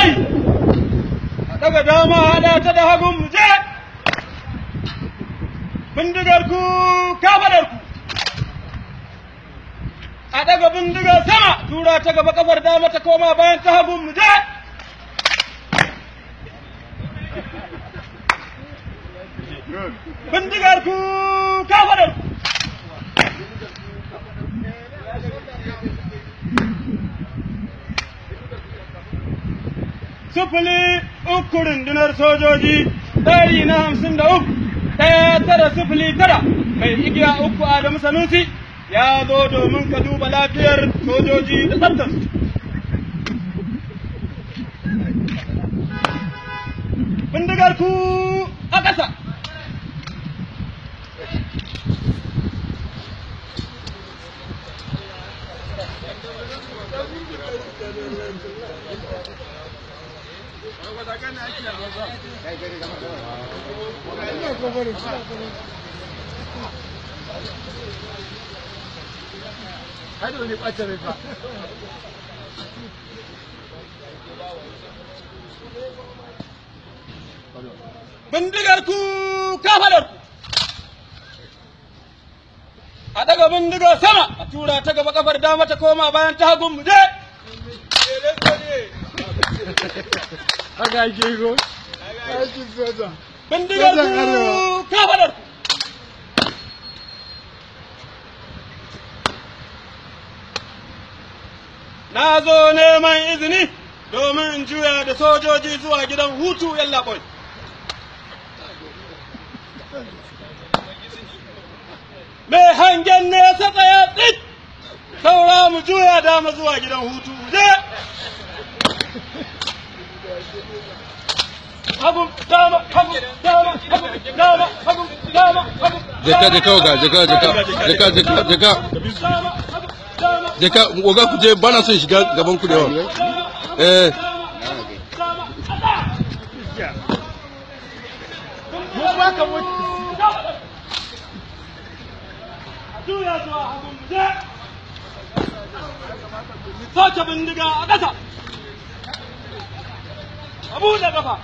kai a daga dama hada ta da hagun mu je bindigar ku kafadar ku a daga bindigar sama tura ta gaba kafar dama ta koma bayan ta hagun mu je bindigar ku kafadar ku sufuli uku rundunar sojoji 153 1909 mai igiya uku Adamu Sanusi ya zo domin ka duba lafiyar sojoji da tsaftarsu. Bindigar ku a ƙasa. Bindigar ku kafadar ku a daga bindigar sama a tura ta gaba kafar dama ta koma bayan ta hagun mu je haka ake go aikin soja bindigar ku kafadar ku na zo neman izini domin in juya da sojoji zuwa gidan hutu yallaɓoi. Mai hangen nesa tsaya tsit, saura mu juya dama zuwa gidan hutu je. Hagu, dama, hagu, dama, hagu, dama, hagu, dama, hagu. Jeka oga ku je bana son shiga gaban ku da yawa. Mun baka mutu. Juya zuwa hagun je. Sace bindiga a ƙasa. Abu da kafa.